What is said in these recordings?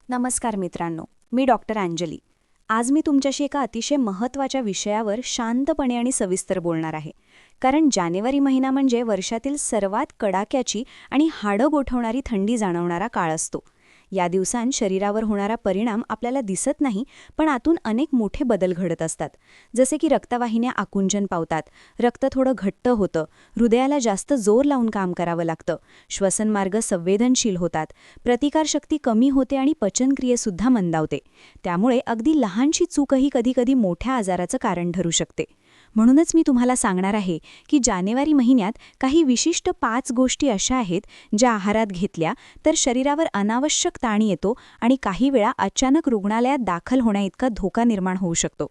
नमस्कार मित्रांनो, मी डॉक्टर अंजली. आज मी तुमच्याशी एका अतिशय महत्त्वाच्या विषयावर शांतपणे आणि सविस्तर बोलणार आहे. कारण जानेवारी महिना म्हणजे वर्षातील सर्वात कडाक्याची आणि हाडं गोठवणारी थंडी जाणवणारा काळ असतो. या दिवसांत शरीरावर होणारा परिणाम आपल्याला दिसत नाही, पण आतून अनेक मोठे बदल घडत असतात. जसे की रक्तवाहिन्या आकुंचन पावतात, रक्त थोडं घट्ट होतं, हृदयाला जास्त जोर लावून काम करावं लागतं, श्वसनमार्ग संवेदनशील होतात, प्रतिकारशक्ती कमी होते आणि पचनक्रियेसुद्धा मंदावते. त्यामुळे अगदी लहानशी चूकही कधीकधी मोठ्या आजाराचं कारण ठरू शकते. म्हणूनच मी तुम्हाला सांगणार आहे की जानेवारी महिन्यात काही विशिष्ट 5 गोष्टी अशा आहेत ज्या आहारात घेतल्या तर शरीरावर अनावश्यक ताण येतो आणि काही वेळा अचानक रुग्णालयात दाखल होण्याइतका धोका निर्माण होऊ शकतो.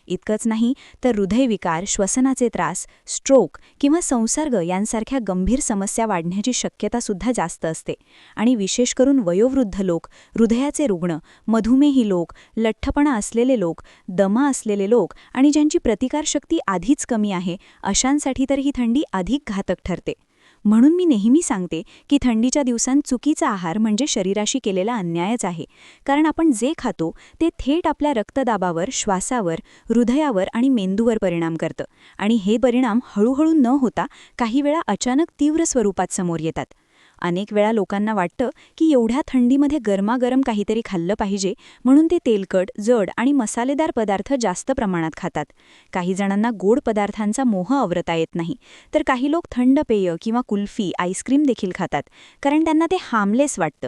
इतकंच नाही तर हृदयविकार, श्वसनाचे त्रास, स्ट्रोक किंवा संसर्ग यांसारख्या गंभीर समस्या वाढण्याची शक्यतासुद्धा जास्त असते. आणि विशेष करून वयोवृद्ध लोक, हृदयाचे रुग्ण, मधुमेही लोक, लठ्ठपणा असलेले लोक, दमा असलेले लोक आणि ज्यांची प्रतिकारशक्ती आधीच कमी आहे अशांसाठी तर ही थंडी अधिक घातक ठरते. म्हणून मी नेहमी सांगते की थंडीच्या दिवसांत चुकीचा आहार म्हणजे शरीराशी केलेला अन्यायच आहे. कारण आपण जे खातो ते थेट आपल्या रक्तदाबावर, श्वासावर, हृदयावर आणि मेंदूवर परिणाम करतं. आणि हे परिणाम हळूहळू न होता काही वेळा अचानक तीव्र स्वरूपात समोर येतात. अनेक वेळा लोकांना वाटतं की एवढ्या थंडीमध्ये गरमागरम काहीतरी खाल्लं पाहिजे, म्हणून ते तेलकट, जड आणि मसालेदार पदार्थ जास्त प्रमाणात खातात. काही जणांना गोड पदार्थांचा मोह आवरता येत नाही, तर काही लोक थंड पेय किंवा कुल्फी, आईस्क्रीम देखील खातात, कारण त्यांना ते हार्मलेस वाटतं.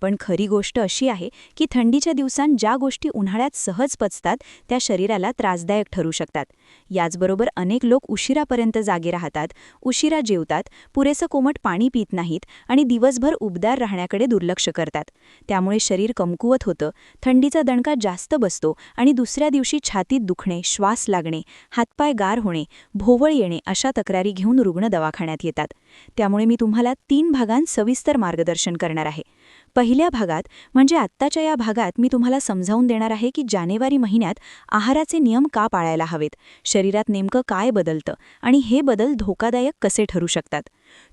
पण खरी गोष्ट अशी आहे की थंडीच्या दिवसांत ज्या गोष्टी उन्हाळ्यात सहज पचतात त्या शरीराला त्रासदायक ठरू शकतात. याचबरोबर अनेक लोक उशिरापर्यंत जागे राहतात, उशिरा जेवतात, पुरेसं कोमट पाणी पित नाहीत आणि दिवसभर उबदार राहण्याकडे दुर्लक्ष करतात. त्यामुळे शरीर कमकुवत होतं, थंडीचा दणका जास्त बसतो आणि दुसऱ्या दिवशी छातीत दुखणे, श्वास लागणे, हातपाय गार होणे, भोवळ येणे अशा तक्रारी घेऊन रुग्ण दवाखान्यात येतात. त्यामुळे मी तुम्हाला 3 भागांत सविस्तर मार्गदर्शन करणार आहे. पहिल्या भागात म्हणजे आत्ताच्या या भागात मी तुम्हाला समजावून देणार आहे की जानेवारी महिन्यात आहाराचे नियम का पाळायला हवेत, शरीरात नेमकं काय बदलतं आणि हे बदल धोकादायक कसे ठरू शकतात.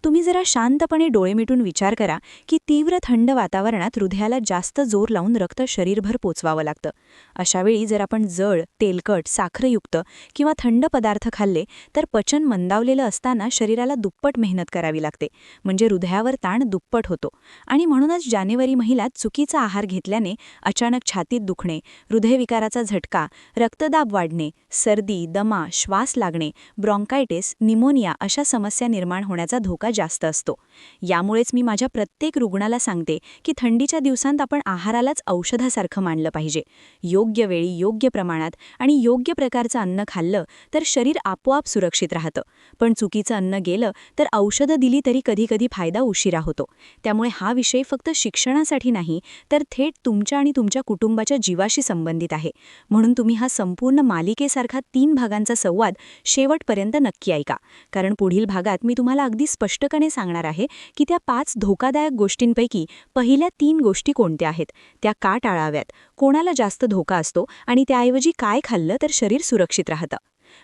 तुम्ही जरा शांतपणे डोळे मिटून विचार करा की तीव्र थंड वातावरणात हृदयाला जास्त जोर लावून रक्त शरीरभर पोचवावं लागतं. अशावेळी जर आपण जड, तेलकट, साखरयुक्त किंवा थंड पदार्थ खाल्ले तर पचन मंदावलेलं असताना शरीराला दुप्पट मेहनत करावी लागते, म्हणजे हृदयावर ताण दुप्पट होतो. आणि म्हणूनच जानेवारी महिन्यात चुकीचा आहार घेतल्याने अचानक छातीत दुखणे, हृदयविकाराचा झटका, रक्तदाब वाढणे, सर्दी, दमा, श्वास लागणे, ब्रॉन्कायटिस, निमोनिया अशा समस्या निर्माण होण्याचा धोका जास्त असतो. यामुळेच मी माझ्या प्रत्येक रुग्णाला सांगते की थंडीच्या दिवसांत आपण आहारालाच औषधासारखं मानलं पाहिजे. योग्य वेळी, योग्य प्रमाणात आणि योग्य प्रकारचं अन्न खाल्लं तर शरीर आपोआप सुरक्षित राहतं. पण चुकीचं अन्न गेलं तर औषधं दिली तरी कधीकधी फायदा उशिरा होतो. त्यामुळे हा विषय फक्त शिक्षणासाठी नाही तर थेट तुमच्या आणि तुमच्या कुटुंबाच्या जीवाशी संबंधित आहे. म्हणून तुम्ही हा संपूर्ण मालिकेसारखा 3 भागांचा संवाद शेवटपर्यंत नक्की ऐका. कारण पुढील भागात मी तुम्हाला अगदी स्पष्टपणे सांगणार आहे की त्या 5 धोकादायक गोष्टींपैकी पहिल्या 3 गोष्टी कोणत्या आहेत, त्या का टाळाव्यात, कोणाला जास्त धोका असतो आणि त्याऐवजी काय खाल्लं तर शरीर सुरक्षित राहतं.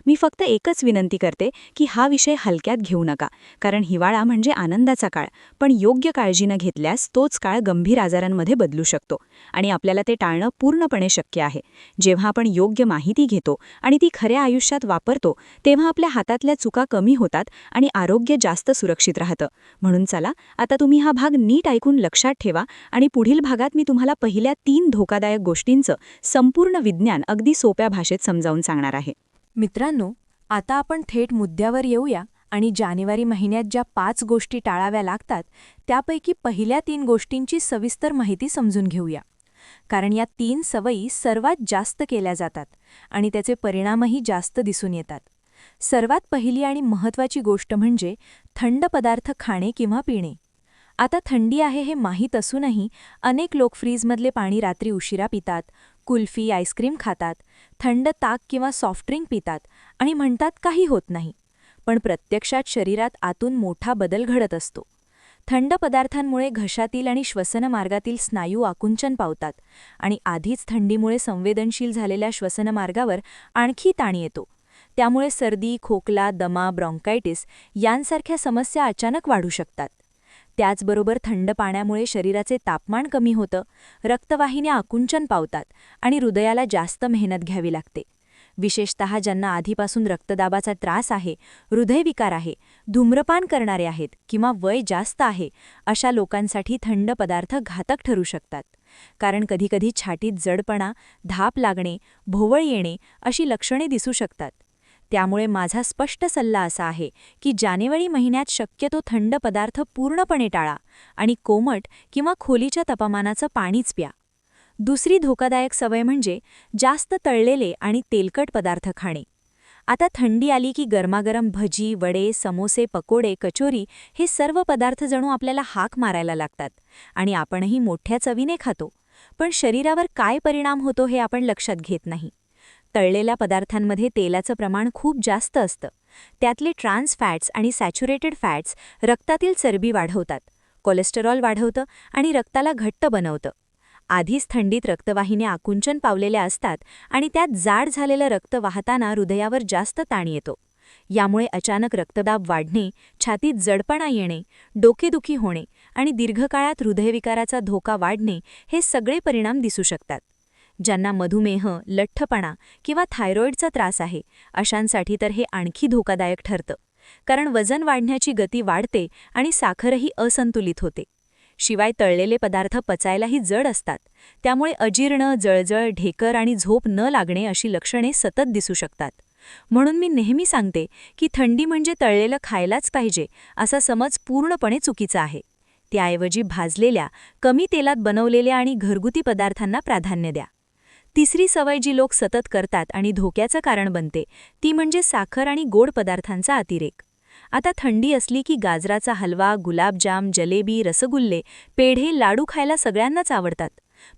मी फक्त एकच विनंती करते की हा विषय हलक्यात घेऊ नका, कारण हिवाळा म्हणजे आनंदाचा काळ, पण योग्य काळजी न घेतल्यास तोच काळ गंभीर आजारांमध्ये बदलू शकतो. आणि आपल्याला ते टाळणं पूर्णपणे शक्य आहे. जेव्हा आपण योग्य माहिती घेतो आणि ती खऱ्या आयुष्यात वापरतो तेव्हा आपल्या हातातल्या चुका कमी होतात आणि आरोग्य जास्त सुरक्षित राहतं. म्हणून चला, आता तुम्ही हा भाग नीट ऐकून लक्षात ठेवा आणि पुढील भागात मी तुम्हाला पहिल्या 3 धोकादायक गोष्टींचं संपूर्ण विज्ञान अगदी सोप्या भाषेत समजावून सांगणार आहे. मित्रांनो, आता आपण थेट मुद्द्यावर येऊया आणि जानेवारी महिन्यात ज्या 5 गोष्टी टाळाव्या लागतात त्यापैकी पहिल्या 3 गोष्टींची सविस्तर माहिती समजून घेऊया. कारण या 3 सवयी सर्वात जास्त केल्या जातात आणि त्याचे परिणामही जास्त दिसून येतात. सर्वात पहिली आणि महत्त्वाची गोष्ट म्हणजे थंड पदार्थ खाणे किंवा पिणे. आता थंडी आहे हे माहीत असूनही अनेक लोक फ्रीजमधले पाणी रात्री उशिरा पितात, कुल्फी, आईस्क्रीम खातात, थंड ताक किंवा सॉफ्ट ड्रिंक पितात आणि म्हणतात काही होत नाही. पण प्रत्यक्षात शरीरात आतून मोठा बदल घडत असतो. थंड पदार्थांमुळे घशातील आणि श्वसनमार्गातील स्नायू आकुंचन पावतात आणि आधीच थंडीमुळे संवेदनशील झालेल्या श्वसनमार्गावर आणखी ताण येतो. त्यामुळे सर्दी, खोकला, दमा, ब्रॉन्कायटिस यांसारख्या समस्या अचानक वाढू शकतात. त्याचबरोबर थंड पाण्यामुळे शरीराचे तापमान कमी होतं, रक्तवाहिन्या आकुंचन पावतात आणि हृदयाला जास्त मेहनत घ्यावी लागते. विशेषतः ज्यांना आधीपासून रक्तदाबाचा त्रास आहे, हृदयविकार आहे, धूम्रपान करणारे आहेत किंवा वय जास्त आहे, अशा लोकांसाठी थंड पदार्थ घातक ठरू शकतात. कारण कधीकधी छातीत जडपणा, धाप लागणे, भोवळ येणे अशी लक्षणे दिसू शकतात. त्यामुळे माझा स्पष्ट सल्ला असा आहे की जानेवारी महिन्यात शक्यतो थंड पदार्थ पूर्णपणे टाळा आणि कोमट किंवा खोलीच्या तापमानाचं पाणीच प्या. दुसरी धोकादायक सवय म्हणजे जास्त तळलेले आणि तेलकट पदार्थ खाणे. आता थंडी आली की गरमागरम भजी, वडे, समोसे, पकोडे, कचोरी हे सर्व पदार्थ जणू आपल्याला हाक मारायला लागतात आणि आपणही मोठ्या चवीने खातो. पण शरीरावर काय परिणाम होतो हे आपण लक्षात घेत नाही. तळलेल्या पदार्थांमध्ये तेलाचं प्रमाण खूप जास्त असतं. त्यातले ट्रान्स फॅट्स आणि सॅच्युरेटेड फॅट्स रक्तातील चरबी वाढवतात, कोलेस्टेरॉल वाढवतं आणि रक्ताला घट्ट बनवतं. आधीच थंडीत रक्तवाहिन्या आकुंचन पावलेल्या असतात आणि त्यात जाड झालेलं रक्त वाहताना हृदयावर जास्त ताण येतो. यामुळे अचानक रक्तदाब वाढणे, छातीत जडपणा येणे, डोकेदुखी होणे आणि दीर्घकाळात हृदयविकाराचा धोका वाढणे हे सगळे परिणाम दिसू शकतात. ज्यांना मधुमेह, लठ्ठपणा किंवा थायरॉईडचा त्रास आहे, अशांसाठी तर हे आणखी धोकादायक ठरतं. कारण वजन वाढण्याची गती वाढते आणि साखरही असंतुलित होते. शिवाय तळलेले पदार्थ पचायलाही जड असतात. त्यामुळे अजीर्ण, जळजळ, ढेकर आणि झोप न लागणे अशी लक्षणे सतत दिसू शकतात. म्हणून मी नेहमी सांगते की थंडी म्हणजे तळलेलं खायलाच पाहिजे असा समज पूर्णपणे चुकीचा आहे. त्याऐवजी भाजलेल्या, कमी तेलात बनवलेल्या आणि घरगुती पदार्थांना प्राधान्य द्या. तिसरी सवय जी लोक सतत करतात आणि धोक्याचं कारण बनते ती म्हणजे साखर आणि गोड पदार्थांचा अतिरेक. आता थंडी असली की गाजराचा हलवा, गुलाबजाम, जलेबी, रसगुल्ले, पेढे, लाडू खायला सगळ्यांनाच आवडतात.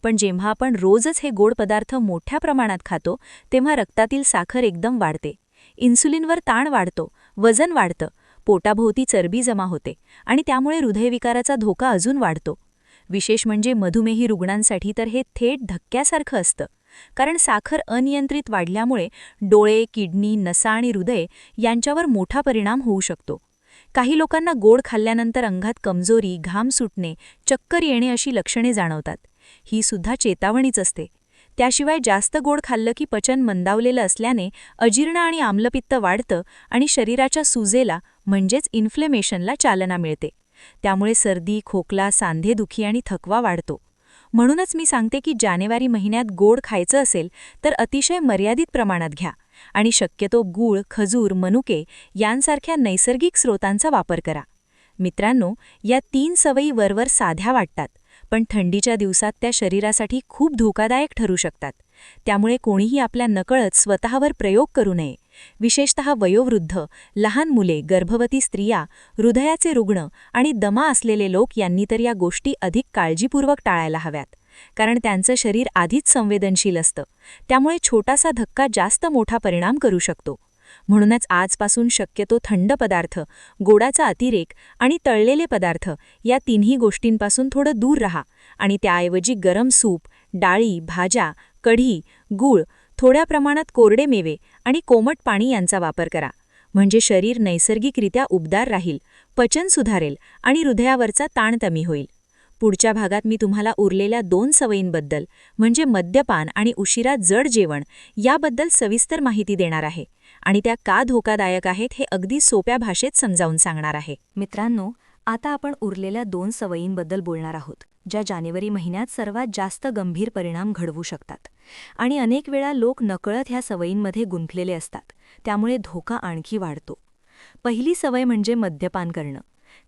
पण जेव्हा आपण रोजच हे गोड पदार्थ मोठ्या प्रमाणात खातो तेव्हा रक्तातील साखर एकदम वाढते, इन्सुलिनवर ताण वाढतो, वजन वाढतं, पोटाभोवती चरबी जमा होते आणि त्यामुळे हृदयविकाराचा धोका अजून वाढतो. विशेष म्हणजे मधुमेही रुग्णांसाठी तर हे थेट धक्क्यासारखं असतं. कारण साखर अनियंत्रित वाढल्यामुळे डोळे, किडनी, नसा आणि हृदय यांच्यावर मोठा परिणाम होऊ शकतो. काही लोकांना गोड खाल्ल्यानंतर अंगात कमजोरी, घाम सुटणे, चक्कर येणे अशी लक्षणे जाणवतात. ही सुद्धा चेतावणीच असते. त्याशिवाय जास्त गोड खाल्लं की पचन मंदावलेलं असल्याने अजीर्ण आणि आम्लपित्त वाढतं आणि शरीराच्या सुजेला म्हणजेच इन्फ्लेमेशनला चालना मिळते. त्यामुळे सर्दी, खोकला, सांधेदुखी आणि थकवा वाढतो. म्हणूनच मी सांगते की जानेवारी महिन्यात गोड खायचं असेल तर अतिशय मर्यादित प्रमाणात घ्या आणि शक्यतो गूळ, खजूर, मनुके यांसारख्या नैसर्गिक स्रोतांचा वापर करा. मित्रांनो, या 3 सवयी वरवर साध्या वाटतात, पण थंडीच्या दिवसात त्या शरीरासाठी खूप धोकादायक ठरू शकतात. त्यामुळे कोणीही आपल्या नकळत स्वतःवर प्रयोग करू नये. विशेषतः वयोवृद्ध, लहान मुले, गर्भवती स्त्रिया, हृदयाचे रुग्ण आणि दमा असलेले लोक यांनी तर या गोष्टी अधिक काळजीपूर्वक टाळायला हव्यात. कारण त्यांचं शरीर आधीच संवेदनशील असतं. त्यामुळे छोटासा धक्का जास्त मोठा परिणाम करू शकतो. म्हणूनच आजपासून शक्यतो थंड पदार्थ, गोडाचा अतिरेक आणि तळलेले पदार्थ या तिन्ही गोष्टींपासून थोडं दूर राहा आणि त्याऐवजी गरम सूप, डाळी, भाज्या, कढी, गूळ, थोड्या प्रमाणात कोरडे मेवे आणि कोमट पाणी यांचा वापर करा. म्हणजे शरीर नैसर्गिकरित्या उबदार राहील, पचन सुधारेल आणि हृदयावरचा ताण कमी होईल. पुढच्या भागात मी तुम्हाला उरलेल्या 2 सवयींबद्दल म्हणजे मद्यपान आणि उशिरा जड जेवण याबद्दल सविस्तर माहिती देणार आहे आणि त्या का धोकादायक आहेत हे अगदी सोप्या भाषेत समजावून सांगणार आहे. मित्रांनो, आता आपण उरलेल्या 2 सवयींबद्दल बोलणार आहोत, ज्या जानेवारी महिन्यात सर्वात जास्त गंभीर परिणाम घडवू शकतात. आणि अनेक वेळा लोक नकळत ह्या सवयींमध्ये गुंतलेले असतात. त्यामुळे धोका आणखी वाढतो. पहिली सवय म्हणजे मद्यपान करणं.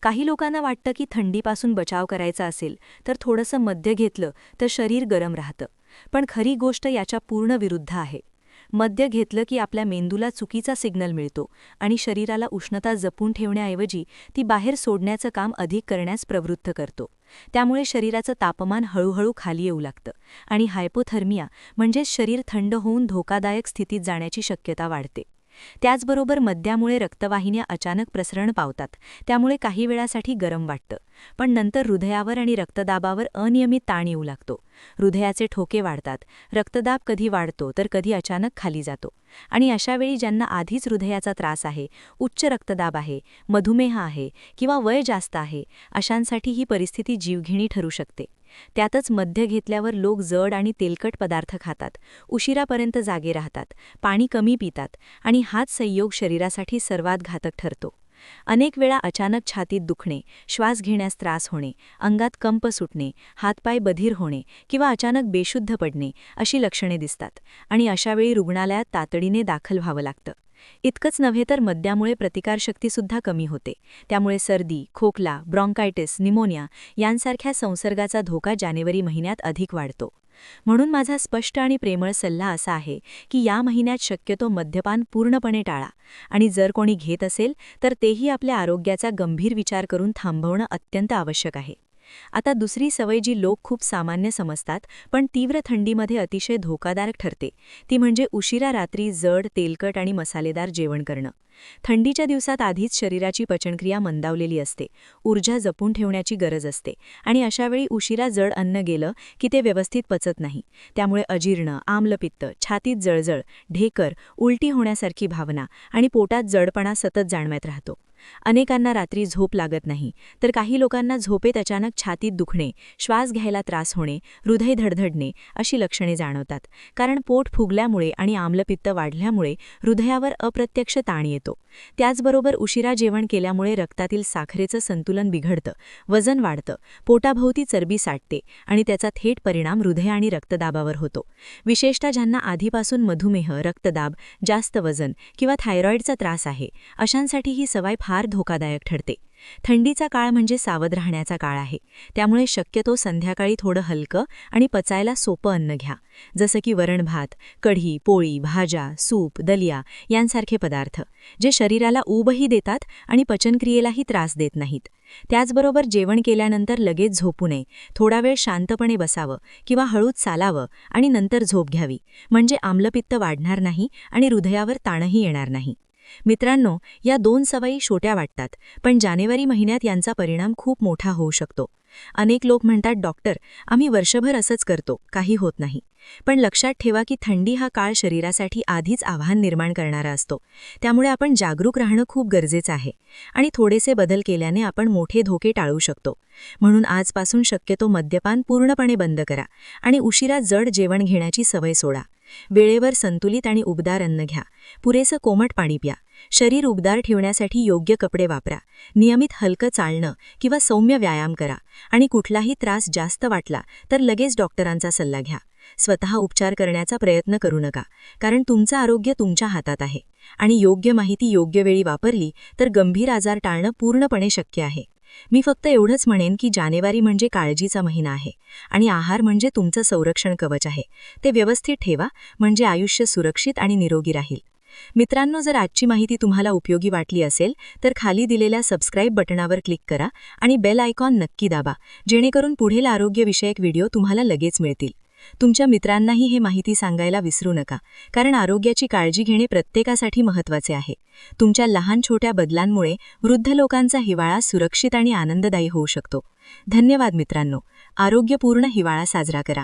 काही लोकांना वाटतं की थंडीपासून बचाव करायचा असेल तर थोडंसं मद्य घेतलं तर शरीर गरम राहतं. पण खरी गोष्ट याच्या पूर्ण विरुद्ध आहे. मद्य घेतलं की आपल्या मेंदूला चुकीचा सिग्नल मिळतो आणि शरीराला उष्णता जपून ठेवण्याऐवजी ती बाहेर सोडण्याचं काम अधिक करण्यास प्रवृत्त करतो. त्यामुळे शरीराचं तापमान हळूहळू खाली येऊ लागतं आणि हायपोथर्मिया म्हणजेच शरीर थंड होऊन धोकादायक स्थितीत जाण्याची शक्यता वाढते. त्याचबरोबर मद्यामुळे रक्तवाहिन्या अचानक प्रसरण पावतात, त्यामुळे काही वेळासाठी गरम वाटतं. पण नंतर हृदयावर आणि रक्तदाबावर अनियमित ताण येऊ लागतो. हृदयाचे ठोके वाढतात, रक्तदाब कधी वाढतो तर कधी अचानक खाली जातो. आणि अशावेळी ज्यांना आधीच हृदयाचा त्रास आहे, उच्च रक्तदाब आहे, मधुमेह आहे किंवा वय जास्त आहे, अशांसाठी ही परिस्थिती जीवघेणी ठरू शकते. त्यातच मद्य घेतल्यावर लोक जड आणि तेलकट पदार्थ खातात, उशिरापर्यंत जागे राहतात, पाणी कमी पितात आणि हाच संयोग शरीरासाठी सर्वात घातक ठरतो. अनेक वेळा अचानक छातीत दुखणे, श्वास घेण्यास त्रास होणे, अंगात कंप सुटणे, हातपाय बधीर होणे किंवा अचानक बेशुद्ध पडणे अशी लक्षणे दिसतात आणि अशावेळी रुग्णालयात तातडीने दाखल व्हावं लागतं. इतकंच नव्हे तर मद्यामुळे प्रतिकारशक्तीसुद्धा कमी होते. त्यामुळे सर्दी, खोकला, ब्रॉन्कायटिस, निमोनिया यांसारख्या संसर्गाचा धोका जानेवारी महिन्यात अधिक वाढतो. म्हणून माझा स्पष्ट आणि प्रेमळ सल्ला असा आहे की या महिन्यात शक्यतो मद्यपान पूर्णपणे टाळा आणि जर कोणी घेत असेल तर तेही आपल्या आरोग्याचा गंभीर विचार करून थांबवणं अत्यंत आवश्यक आहे. आता दुसरी सवय जी लोक खूप सामान्य समजतात पण तीव्र थंडीमध्ये अतिशय धोकादायक ठरते, ती म्हणजे उशिरा रात्री जड, तेलकट आणि मसालेदार जेवण करणं. थंडीच्या दिवसात आधीच शरीराची पचनक्रिया मंदावलेली असते, ऊर्जा जपून ठेवण्याची गरज असते आणि अशावेळी उशिरा जड अन्न गेलं की ते व्यवस्थित पचत नाही. त्यामुळे अजीर्ण, आम्लपित्त, छातीत जळजळ, ढेकर, उलटी होण्यासारखी भावना आणि पोटात जडपणा सतत जाणवत राहतो. अनेकांना रात्री झोप लागत नाही, तर काही लोकांना झोपेत अचानक छातीत दुखणे, श्वास घ्यायला त्रास होणे, हृदय धडधडणे अशी लक्षणे जाणवतात. कारण पोट फुगल्यामुळे आणि आम्लपित्त वाढल्यामुळे हृदयावर अप्रत्यक्ष ताण येतो. त्याचबरोबर उशिरा जेवण केल्यामुळे रक्तातील साखरेचं संतुलन बिघडतं, वजन वाढतं, पोटाभोवती चरबी साठते आणि त्याचा थेट परिणाम हृदय आणि रक्तदाबावर होतो. विशेषतः ज्यांना आधीपासून मधुमेह, रक्तदाब, जास्त वजन किंवा थायरॉईडचा त्रास आहे, अशांसाठी ही सवय फार धोकादायक ठरते. थंडीचा काळ म्हणजे सावध राहण्याचा काळ आहे. त्यामुळे शक्यतो संध्याकाळी थोडं हलकं आणि पचायला सोपं अन्न घ्या, जसं की वरण-भात, कढी, पोळी, भाज्या, सूप, दलिया यांसारखे पदार्थ, जे शरीराला ऊबही देतात आणि पचनक्रियेलाही त्रास देत नाहीत. त्याचबरोबर जेवण केल्यानंतर लगेच झोपू नये, थोडा वेळ शांतपणे बसावं किंवा हळूच चालावं आणि नंतर झोप घ्यावी, म्हणजे आम्लपित्त वाढणार नाही आणि हृदयावर ताणही येणार नाही. मित्रांनो, या 2 सवयी छोट्या वाटतात, पण जानेवारी महिन्यात यांचा परिणाम खूप मोठा होऊ शकतो. अनेक लोक म्हणतात, डॉक्टर, आम्ही वर्षभर असंच करतो, काही होत नाही. पण लक्षात ठेवा की थंडी हा काळ शरीरासाठी आधीच आव्हान निर्माण करणारा असतो. त्यामुळे आपण जागरूक राहणं खूप गरजेचं आहे आणि थोडेसे बदल केल्याने आपण मोठे धोके टाळू शकतो. म्हणून आजपासून शक्यतो मद्यपान पूर्णपणे बंद करा आणि उशिरा जड जेवण घेण्याची सवय सोडा. वेळेवर संतुलित आणि उबदार अन्न घ्या, पुरेसं कोमट पाणी प्या, शरीर उबदार ठेवण्यासाठी योग्य कपडे वापरा, नियमित हलकं चालणं किंवा सौम्य व्यायाम करा आणि कुठलाही त्रास जास्त वाटला तर लगेच डॉक्टरांचा सल्ला घ्या. स्वतः उपचार करण्याचा प्रयत्न करू नका, कारण तुमचं आरोग्य तुमच्या हातात आहे आणि योग्य माहिती योग्य वेळी वापरली तर गंभीर आजार टाळणं पूर्णपणे शक्य आहे. मी फक्त एवढंच म्हणेन की जानेवारी म्हणजे काळजीचा महिना आहे आणि आहार म्हणजे तुमचं संरक्षण कवच आहे. ते व्यवस्थित ठेवा, म्हणजे आयुष्य सुरक्षित आणि निरोगी राहील. मित्रांनो, जर आजची माहिती तुम्हाला उपयोगी वाटली असेल तर खाली दिलेल्या सबस्क्राईब बटणावर क्लिक करा आणि बेल आयकॉन नक्की दाबा, जेणेकरून पुढील आरोग्यविषयक व्हिडिओ तुम्हाला लगेच मिळतील. तुमच्या मित्रांनाही हे माहिती सांगायला विसरू नका, कारण आरोग्याची काळजी घेणे प्रत्येकासाठी महत्त्वाचे आहे. तुमच्या लहान छोट्या बदलांमुळे वृद्ध लोकांचा हिवाळा सुरक्षित आणि आनंददायी होऊ शकतो. धन्यवाद मित्रांनो. आरोग्यपूर्ण हिवाळा साजरा करा.